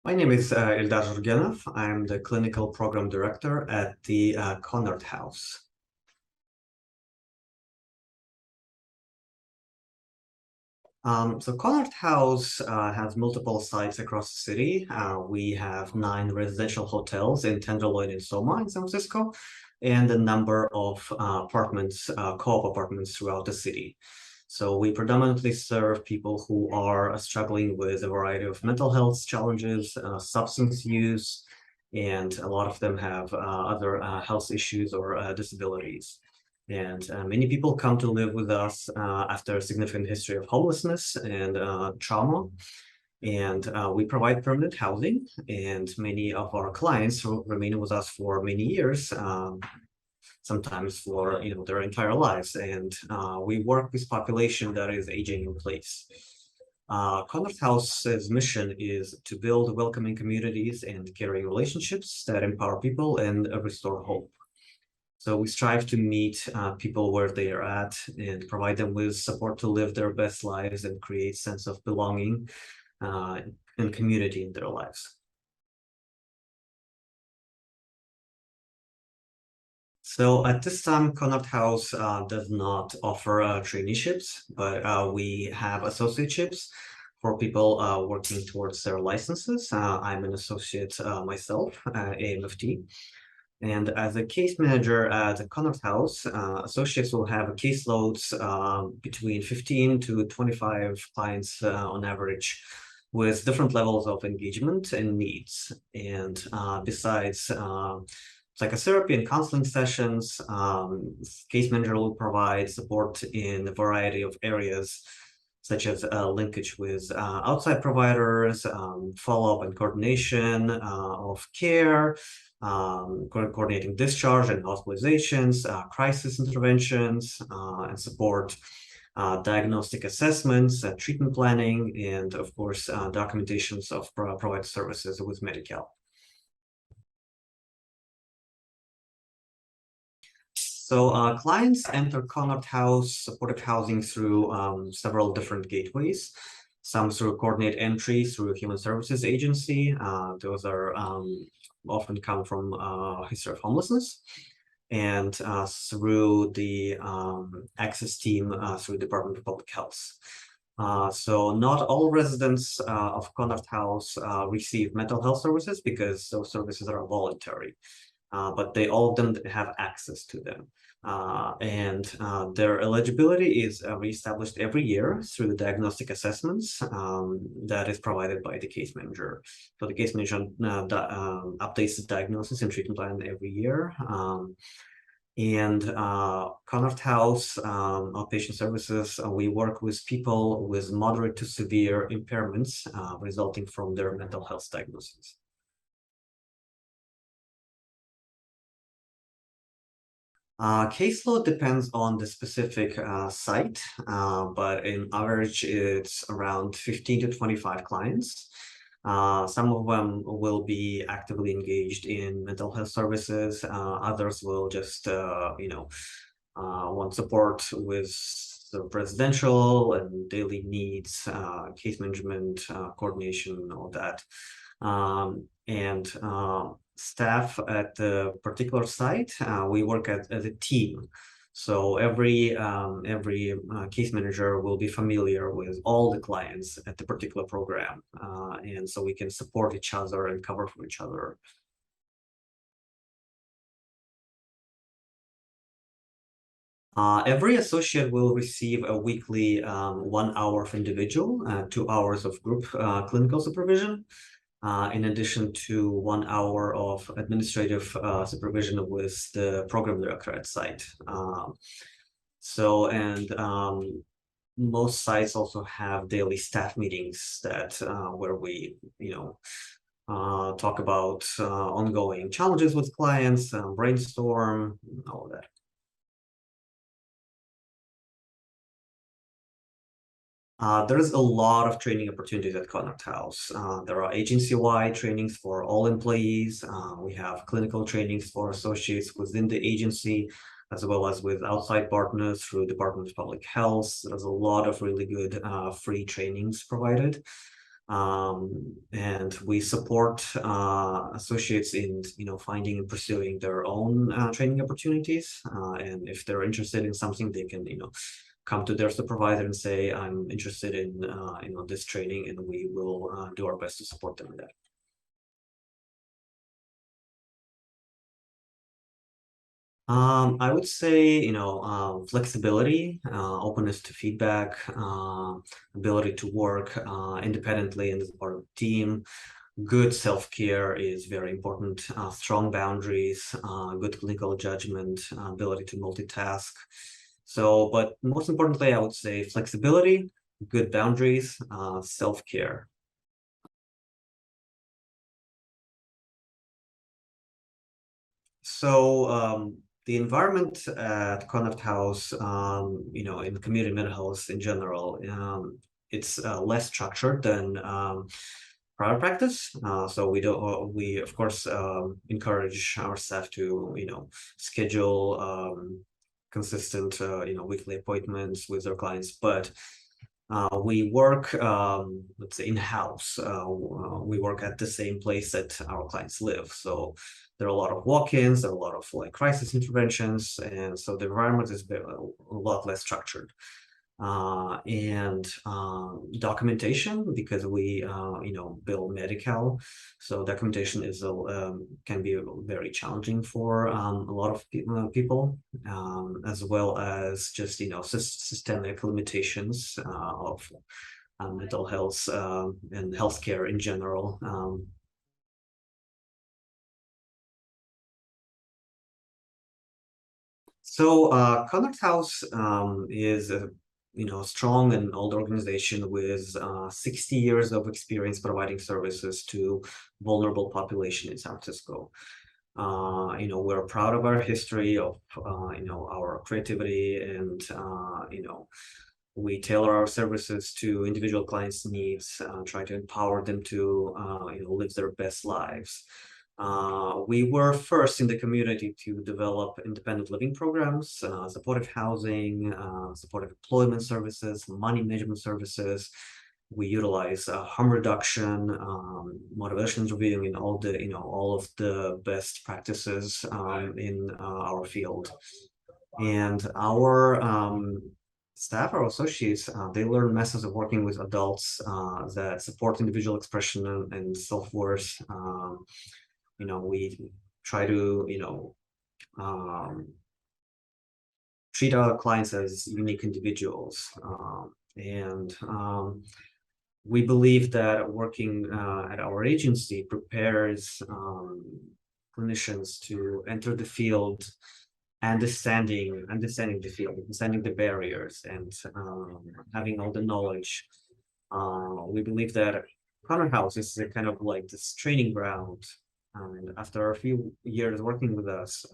My name is Ildar Zhurgenov. I'm the clinical program director at the Conard House. So Conard House has multiple sites across the city. We have 9 residential hotels in Tenderloin and Soma in San Francisco, and a number of apartments, co-op apartments throughout the city. So we predominantly serve people who are struggling with a variety of mental health challenges, substance use, and a lot of them have other health issues or disabilities. And many people come to live with us after a significant history of homelessness and trauma. And we provide permanent housing, and many of our clients remain with us for many years, sometimes for their entire lives. And we work with population that is aging in place. Conard House's mission is to build welcoming communities and caring relationships that empower people and restore hope. So we strive to meet people where they are at and provide them with support to live their best lives and create sense of belonging and community in their lives. So at this time, Conard House does not offer traineeships, but we have associateships for people working towards their licenses. I'm an associate myself, AMFT. And as a case manager at the Conard House, associates will have caseloads between 15 to 25 clients on average, with different levels of engagement and needs. And besides psychotherapy and counseling sessions, case manager will provide support in a variety of areas, such as linkage with outside providers, follow-up and coordination of care, coordinating discharge and hospitalizations, crisis interventions, and support, diagnostic assessments, treatment planning, and of course, documentations of provided services with Medi-Cal. So clients enter Conard House supported housing through several different gateways. Some through coordinate entry through Human Services Agency. Those are often come from history of homelessness, and through the access team through Department of Public Health. So not all residents of Conard House receive mental health services because those services are voluntary. But all of them have access to them. And their eligibility is reestablished every year through the diagnostic assessments that is provided by the case manager. So the case manager updates the diagnosis and treatment plan every year. And Conard House Outpatient Services, we work with people with moderate to severe impairments resulting from their mental health diagnosis. Caseload depends on the specific site, but in average, it's around 15 to 25 clients. Some of them will be actively engaged in mental health services. Others will just, want support with the residential and daily needs, case management, coordination, all that. And staff at the particular site, we work as a team. So every case manager will be familiar with all the clients at the particular program, and so we can support each other and cover for each other. Every associate will receive a weekly 1 hour of individual, 2 hours of group clinical supervision, in addition to 1 hour of administrative supervision with the program director at site. Most sites also have daily staff meetings that where we, talk about ongoing challenges with clients, brainstorm, all of that. There's a lot of training opportunities at Conard House. There are agency-wide trainings for all employees. We have clinical trainings for associates within the agency, as well as with outside partners through Department of Public Health. There's a lot of really good free trainings provided. And we support associates in finding and pursuing their own training opportunities. And if they're interested in something, they can come to their supervisor and say, I'm interested in this training, and we will do our best to support them in that. I would say, flexibility, openness to feedback, ability to work independently and as part of a team. Good self-care is very important. Strong boundaries, good clinical judgment, ability to multitask. So, but most importantly, I would say flexibility, good boundaries, self-care. So the environment at Conard House, in community mental health in general, it's less structured than private practice. So we of course encourage our staff to schedule consistent weekly appointments with their clients, but we work, let's say, in-house. We work at the same place that our clients live. So there are a lot of walk-ins, there are a lot of like crisis interventions, and so the environment is a lot less structured. And documentation, because we bill medical, so documentation is can be very challenging for a lot of people, as well as just systemic limitations of mental health and healthcare in general. So Conard House is a strong and old organization with 60 years of experience providing services to vulnerable population in San Francisco. We're proud of our history, of our creativity, and we tailor our services to individual clients' needs, try to empower them to live their best lives. We were first in the community to develop independent living programs, supportive housing, supportive employment services, money management services. We utilize harm reduction, motivation interviewing, and all of the best practices in our field. And our staff, our associates, they learn methods of working with adults that support individual expression and self-worth. We try to, treat our clients as unique individuals. And we believe that working at our agency prepares clinicians to enter the field, understanding the field, understanding the barriers, and having all the knowledge. We believe that Conard House is a kind of like this training ground. And after a few years working with us,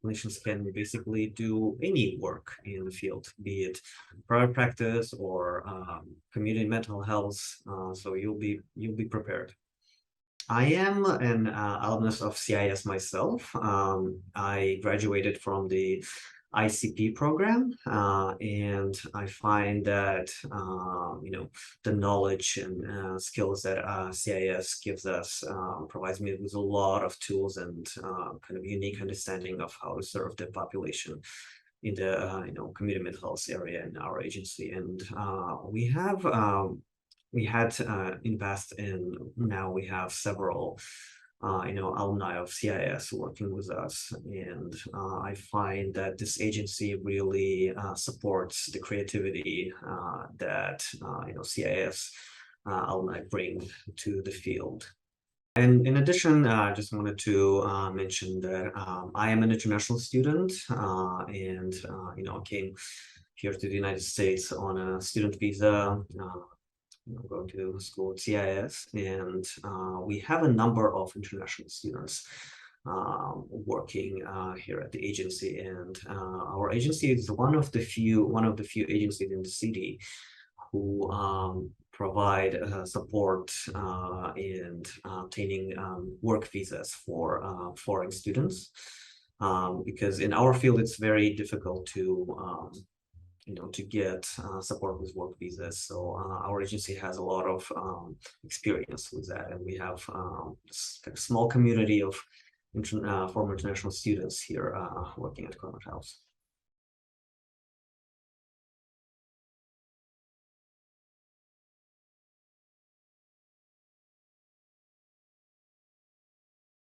clinicians can basically do any work in the field, be it private practice or community mental health. So you'll be prepared. I am an alumnus of CIS myself. I graduated from the ICP program, and I find that the knowledge and skills that CIS gives us provides me with a lot of tools and kind of unique understanding of how to serve the population in the community mental health area in our agency. And we had in the past, and now we have several alumni of CIS working with us. And I find that this agency really supports the creativity that CIS alumni bring to the field. And in addition, I just wanted to mention that I am an international student, and came here to the United States on a student visa. Going to school at CIS, and we have a number of international students working here at the agency. And our agency is one of the few agencies in the city who provide support and obtaining work visas for foreign students, because in our field it's very difficult to to get support with work visas. So our agency has a lot of experience with that, and we have a small community of former international students here working at Conard House.